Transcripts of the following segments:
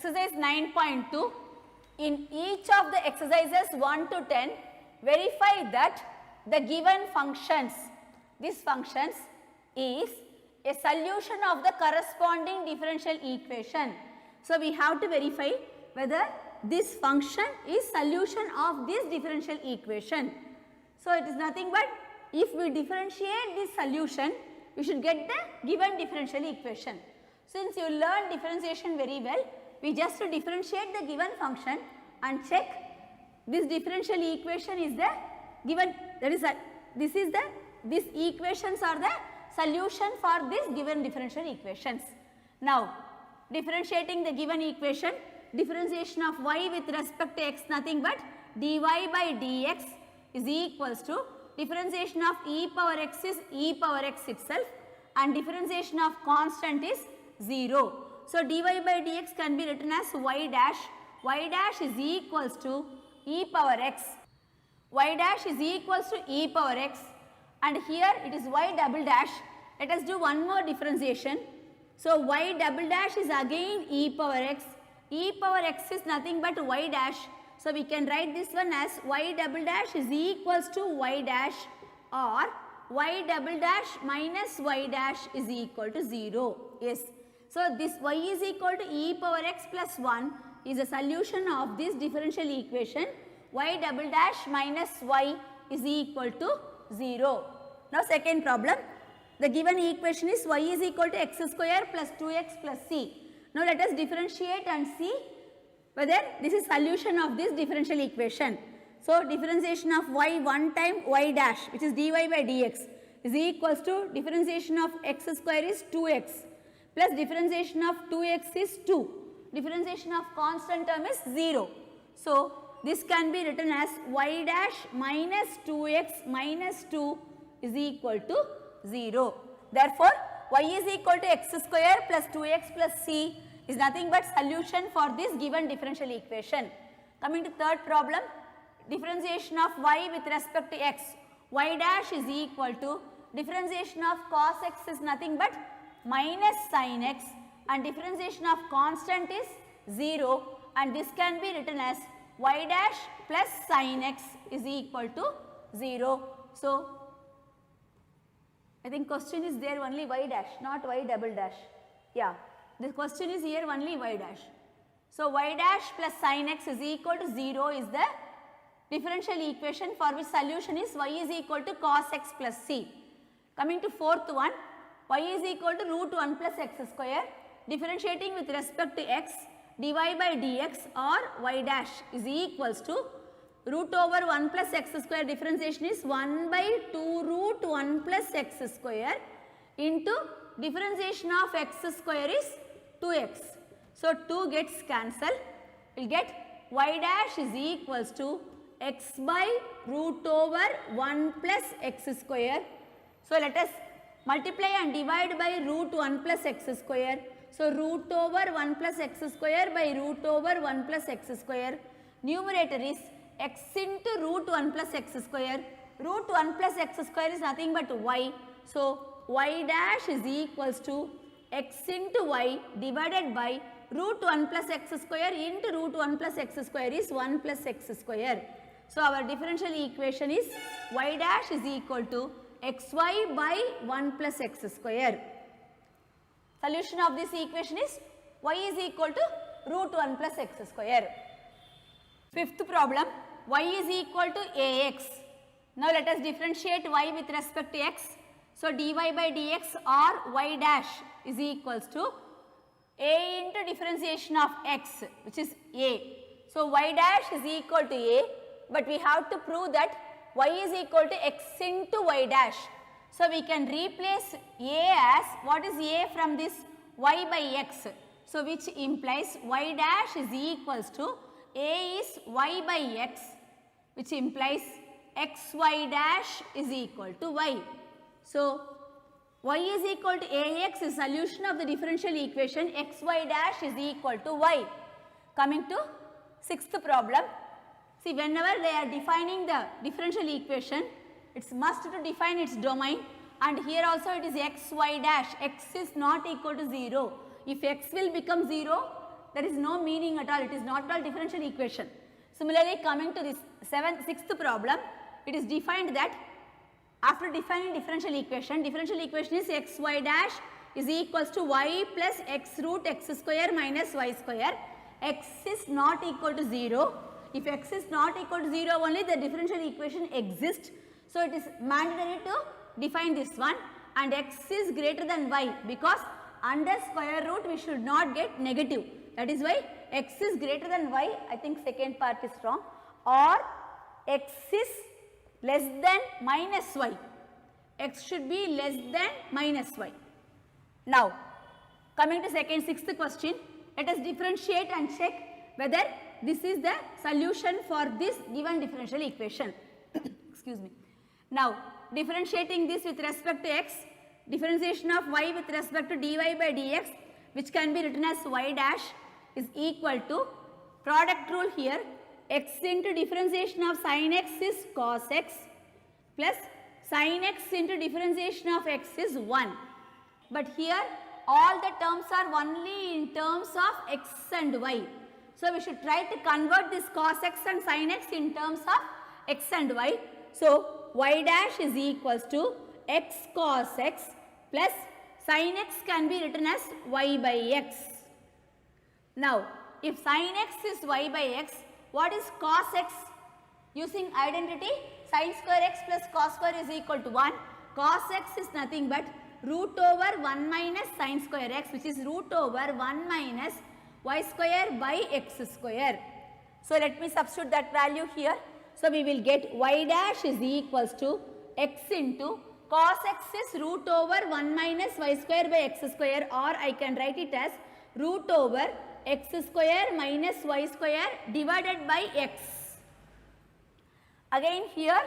exercise 9.2. In each of the exercises 1 to 10, verify that the given functions, these functions is a solution of the corresponding differential equation. So, we have to verify whether this function is solution of this differential equation. So, it is nothing but if we differentiate this solution, we should get the given differential equation. Since you learn differentiation very well, we just to differentiate the given function and check this differential equation is the given, that is these equations are the solution for this given differential equations. Now, differentiating the given equation, differentiation of y with respect to x nothing but dy by dx is equals to differentiation of e power x is e power x itself and differentiation of constant is 0. So, dy by dx can be written as y dash is equals to e power x, y dash is equals to e power x and here it is y double dash. Let us do one more differentiation. So, y double dash is again e power x is nothing but y dash. So, we can write this one as y double dash is equals to y dash or y double dash minus y dash is equal to 0. Yes. So, this y is equal to e power x plus 1 is a solution of this differential equation y double dash minus y is equal to 0. Now, second problem, the given equation is y is equal to x square plus 2x plus c. Now, let us differentiate and see whether this is solution of this differential equation. So, differentiation of y one time y dash which is dy by dx is equals to differentiation of x square is 2x plus differentiation of 2x is 2. Differentiation of constant term is 0. So, this can be written as y dash minus 2x minus 2 is equal to 0. Therefore, y is equal to x square plus 2x plus c is nothing but solution for this given differential equation. Coming to third problem, differentiation of y with respect to x, y dash is equal to differentiation of cos x is nothing but minus sin x and differentiation of constant is 0 and this can be written as y dash plus sin x is equal to 0. So, I think question is there only y dash, not y double dash. Yeah, the question is here only y dash. So, y dash plus sin x is equal to 0 is the differential equation for which solution is y is equal to cos x plus c. Coming to fourth one, y is equal to root 1 plus x square, differentiating with respect to x, dy by dx or y dash is equals to root over 1 plus x square, differentiation is 1 by 2 root 1 plus x square into differentiation of x square is 2x. So, 2 gets cancelled, we will get y dash is equals to x by root over 1 plus x square. So, let us multiply and divide by root 1 plus x square. So, root over 1 plus x square by root over 1 plus x square, numerator is x into root 1 plus x square, root 1 plus x square is nothing but y. So, y dash is equals to x into y divided by root 1 plus x square into root 1 plus x square is 1 plus x square. So, our differential equation is y dash is equal to xy by 1 plus x square. Solution of this equation is y is equal to root 1 plus x square. Fifth problem, y is equal to ax. Now, let us differentiate y with respect to x. So, dy by dx or y dash is equals to a into differentiation of x which is a. So, y dash is equal to a, but we have to prove that y is equal to x into y dash. So, we can replace a as what is a from this y by x. So, which implies y dash is equals to a is y by x, which implies xy dash is equal to y. So, y is equal to ax is solution of the differential equation xy dash is equal to y. Coming to sixth problem, see whenever they are defining the differential equation, it is must to define its domain and here also it is xy dash, x is not equal to 0. If x will become 0, there is no meaning at all. It is not called differential equation. Similarly, coming to this sixth problem, it is defined that after defining differential equation is xy dash is equals to y plus x root x square minus y square. X is not equal to 0. If x is not equal to 0 only, the differential equation exists. So, it is mandatory to define this one, and x is greater than y, because under square root we should not get negative. That is why x is greater than y. I think second part is wrong. Or x is less than minus y. X should be less than minus y. Now, coming to sixth question, let us differentiate and check whether this is the solution for this given differential equation. Excuse me. Now, differentiating this with respect to x, differentiation of y with respect to dy by dx, which can be written as y dash, is equal to product rule here, x into differentiation of sin x is cos x plus sin x into differentiation of x is 1. But here all the terms are only in terms of x and y. So, we should try to convert this cos x and sin x in terms of x and y. So, y dash is equals to x cos x plus sin x can be written as y by x. Now, if sin x is y by x, what is cos x? Using identity, sin square x plus cos square is equal to 1. Cos x is nothing but root over 1 minus sin square x, which is root over 1 minus y square by x square. So, let me substitute that value here. So, we will get y dash is equals to x into cos x is root over 1 minus y square by x square, or I can write it as root over x square minus y square divided by x. Again here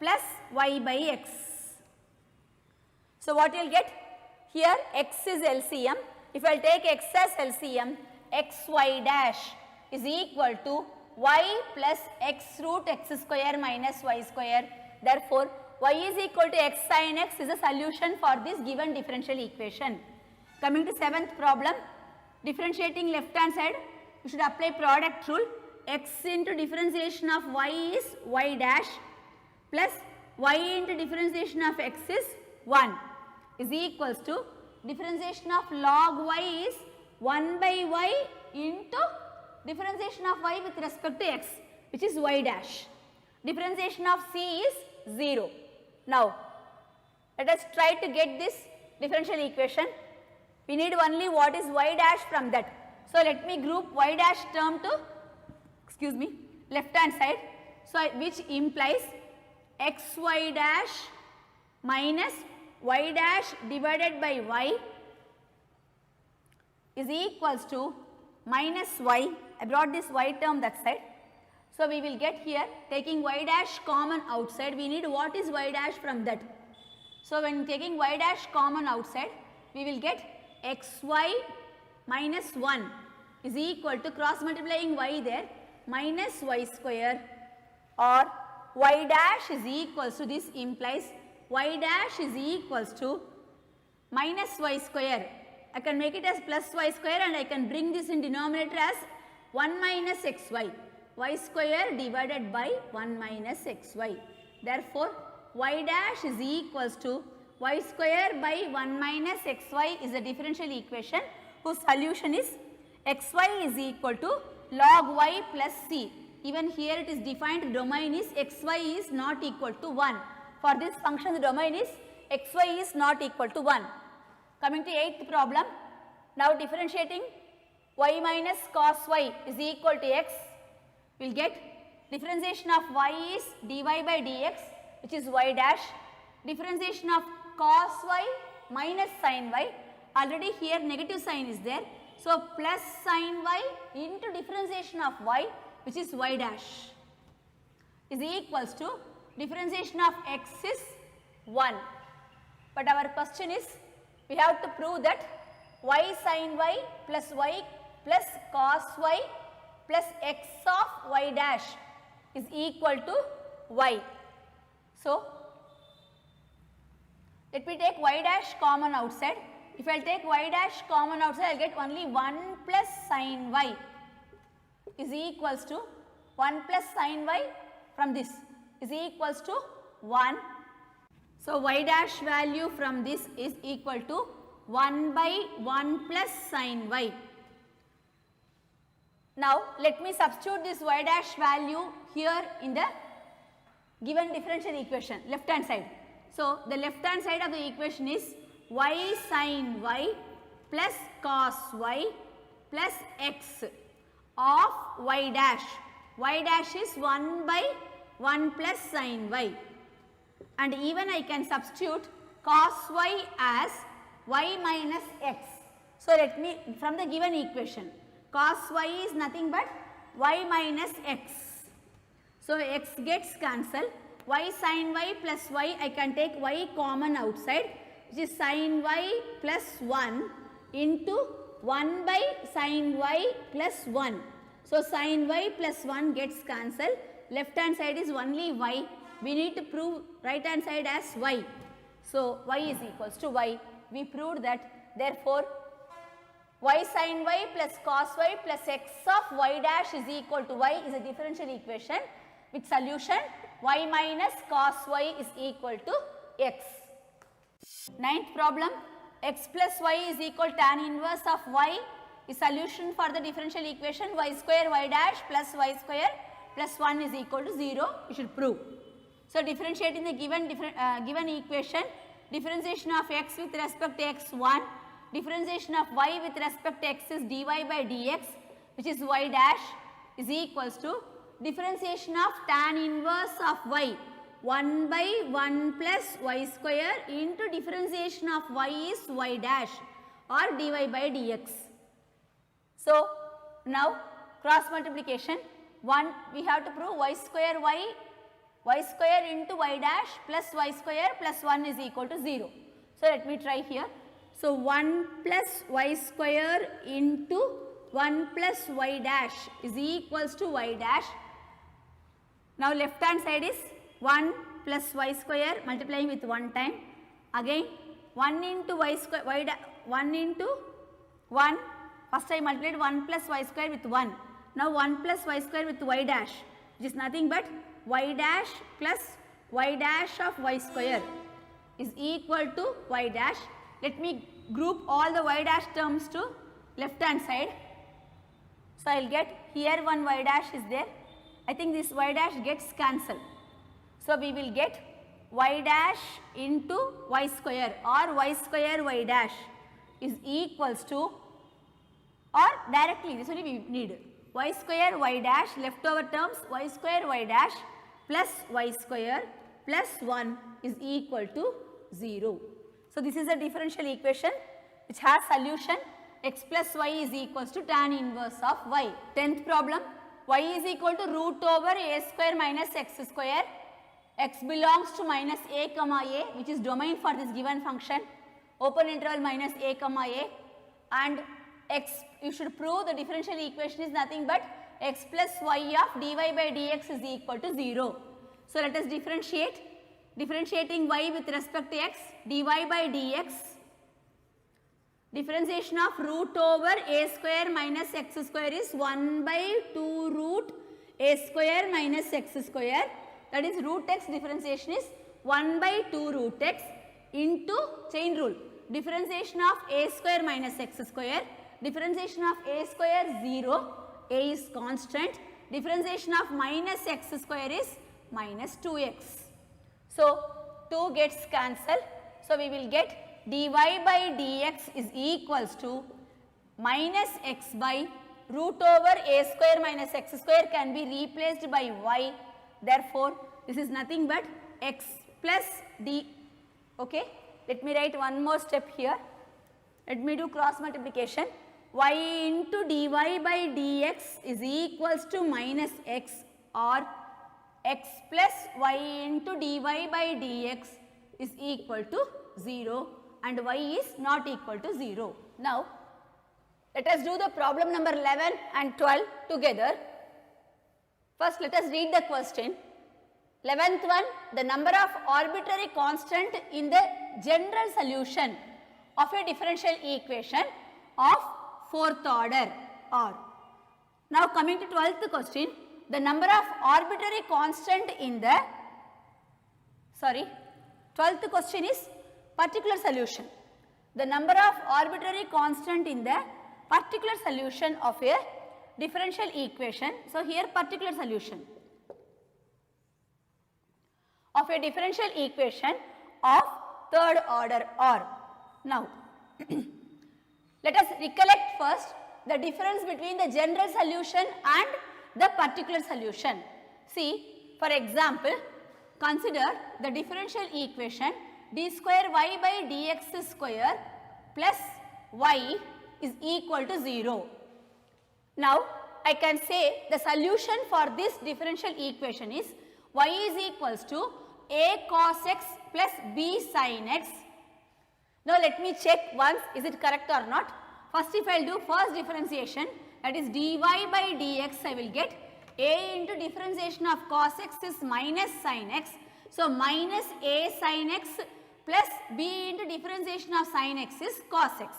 plus y by x. So, what you will get? Here x is LCM. If I will take x as LCM, xy dash is equal to y plus x root x square minus y square. Therefore, y is equal to x sin x is a solution for this given differential equation. Coming to seventh problem, differentiating left hand side, you should apply product rule. X into differentiation of y is y dash plus y into differentiation of x is 1 is equals to differentiation of log y is 1 by y into differentiation of y with respect to x, which is y dash. Differentiation of c is 0. Now, let us try to get this differential equation. We need only what is y dash from that. So, let me group y dash term to left hand side. So, which implies xy dash minus y dash divided by y is equals to minus y. I brought this y term that side. So, we will get here taking y dash common outside, we need what is y dash from that. So, when taking y dash common outside, we will get xy minus 1 is equal to cross multiplying y there minus y square, or y dash is equals to, this implies y dash is equals to minus y square. I can make it as plus y square, and I can bring this in denominator as 1 minus xy, y square divided by 1 minus xy. Therefore, y dash is equals to y square by 1 minus xy is a differential equation whose solution is xy is equal to log y plus c. Even here it is defined, domain is xy is not equal to 1. For this function the domain is xy is not equal to 1. Coming to 8th problem, now differentiating y minus cos y is equal to x, we will get differentiation of y is dy by dx, which is y dash, differentiation of cos y minus sin y, already here negative sign is there. So, plus sin y into differentiation of y, which is y dash, is equals to differentiation of x is 1. But our question is, we have to prove that y sin y plus cos y plus x of y dash is equal to y. So, let me take y dash common outside. If I will take y dash common outside, I will get only 1 plus sin y is equals to 1 plus sin y from this is equals to 1. So, y dash value from this is equal to 1 by 1 plus sin y. Now, let me substitute this y dash value here in the given differential equation, left hand side. So, the left hand side of the equation is y sin y plus cos y plus x of y dash. Y dash is 1 by 1 plus sin y, and even I can substitute cos y as y minus x. So, let me from the given equation, cos y is nothing but y minus x. So, x gets cancelled, y sin y plus y, I can take y common outside, which is sin y plus 1 into 1 by sin y plus 1. So, sin y plus 1 gets cancelled, left hand side is only y, we need to prove right hand side as y. So, y is equals to y, we proved that, therefore, y sin y plus cos y plus x of y dash is equal to y is a differential equation with solution y minus cos y is equal to x. Ninth problem, x plus y is equal tan inverse of y is solution for the differential equation y square y dash plus y square plus 1 is equal to 0, we should prove. So, differentiating the given equation, differentiation of x with respect to x1, differentiation of y with respect to x is dy by dx, which is y dash is equals to differentiation of tan inverse of y 1 by 1 plus y square into differentiation of y is y dash or dy by dx. So, now cross multiplication, 1 we have to prove y square into y dash plus y square plus 1 is equal to 0. So, let me try here. So, 1 plus y square into 1 plus y dash is equals to y dash. Now, left hand side is 1 plus y square multiplying with 1 time, again 1 into y square, 1 into 1, first I multiplied 1 plus y square with 1. Now, 1 plus y square with y dash, which is nothing but y dash plus y dash of y square is equal to y dash. Let me group all the y dash terms to left hand side. So, I will get here one y dash is there. I think this y dash gets cancelled. So, we will get y dash into y square or y square y dash is equals to, or directly this only we need, y square y dash, leftover terms y square y dash plus y square plus 1 is equal to 0. So, this is a differential equation which has solution x plus y is equals to tan inverse of y. 10th problem, y is equal to root over a square minus x square, x belongs to minus a comma a, which is domain for this given function, open interval minus a comma a, and x, you should prove the differential equation is nothing but x plus y of dy by dx is equal to 0. So, let us differentiate, differentiating y with respect to x, dy by dx, differentiation of root over a square minus x square is 1 by 2 root a square minus x square, that is root x differentiation is 1 by 2 root x into chain rule, differentiation of a square minus x square, differentiation of a square 0, a is constant, differentiation of minus x square is minus 2x. So, 2 gets cancelled. So, we will get dy by dx is equals to minus x by root over a square minus x square can be replaced by y. Therefore, this is nothing but x plus d. Okay. Let me write one more step here. Let me do cross multiplication. Y into dy by dx is equals to minus x, or x plus y into dy by dx is equal to 0 and y is not equal to 0. Now, let us do the problem number 11 and 12 together. First, let us read the question. 11th one, the number of arbitrary constant in the general solution of a differential equation of fourth order R. Now coming to 12th question, the number of arbitrary constant in the, 12th question is particular solution. The number of arbitrary constant in the particular solution of a differential equation. So here particular solution of a differential equation of third order R. Now let us recollect first the difference between the general solution and the particular solution. See, for example, consider the differential equation d square y by dx square plus y is equal to 0. Now I can say the solution for this differential equation is y is equals to a cos x plus b sin x. Now let me check once, is it correct or not. First, if I will do first differentiation, that is dy by dx, I will get a into differentiation of cos x is minus sin x. So minus a sin x plus b into differentiation of sin x is cos x.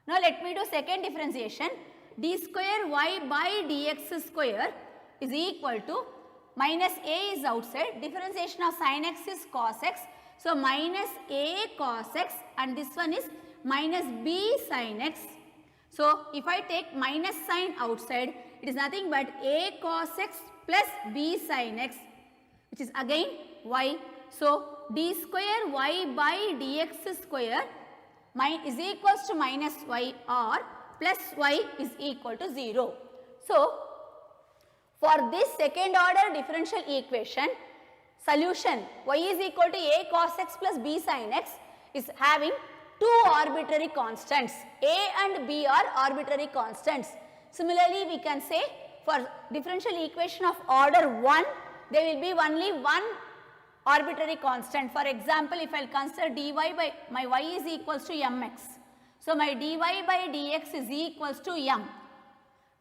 Now let me do second differentiation, d square y by dx square is equal to minus a is outside, differentiation of sin x is cos x. So minus a cos x and this one is minus b sin x. So if I take minus sign outside, it is nothing but a cos x plus b sin x, which is again y. So d square y by dx square is equals to minus y or plus y is equal to 0. So for this second order differential equation, solution y is equal to a cos x plus b sin x is having two arbitrary constants. A and b are arbitrary constants. Similarly, we can say for differential equation of order 1, there will be only one arbitrary constant. For example, if I will consider dy by my y is equals to mx. So my dy by dx is equals to m.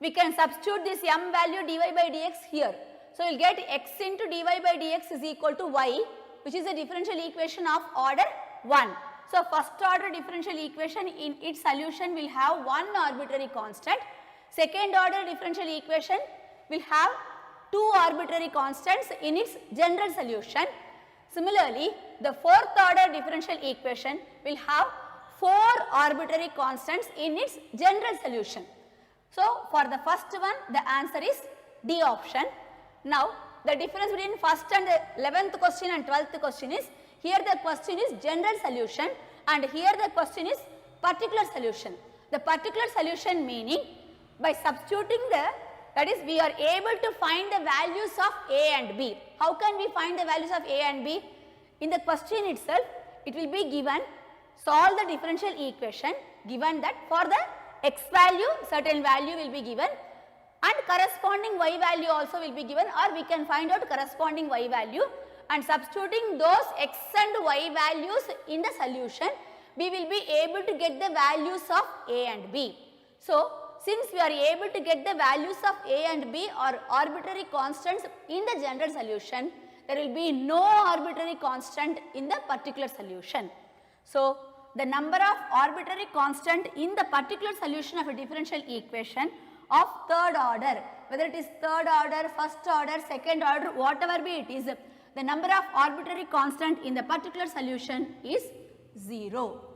We can substitute this m value dy by dx here. So we will get x into dy by dx is equal to y, which is a differential equation of order 1. So first order differential equation in its solution will have one arbitrary constant. Second order differential equation will have two arbitrary constants in its general solution. Similarly, the fourth order differential equation will have four arbitrary constants in its general solution. So for the first one, the answer is D option. Now the difference between first and the 11th question and 12th question is, here the question is general solution and here the question is particular solution. The particular solution meaning by substituting that is we are able to find the values of A and B. How can we find the values of A and B? In the question itself, it will be given, solve the differential equation, given that for the x value, certain value will be given and corresponding y value also will be given, or we can find out corresponding y value, and substituting those x and y values in the solution, we will be able to get the values of A and B. So since we are able to get the values of A and B or arbitrary constants in the general solution, there will be no arbitrary constant in the particular solution. So the number of arbitrary constant in the particular solution of a differential equation of third order, whether it is third order, first order, second order, whatever be it is, the number of arbitrary constant in the particular solution is 0.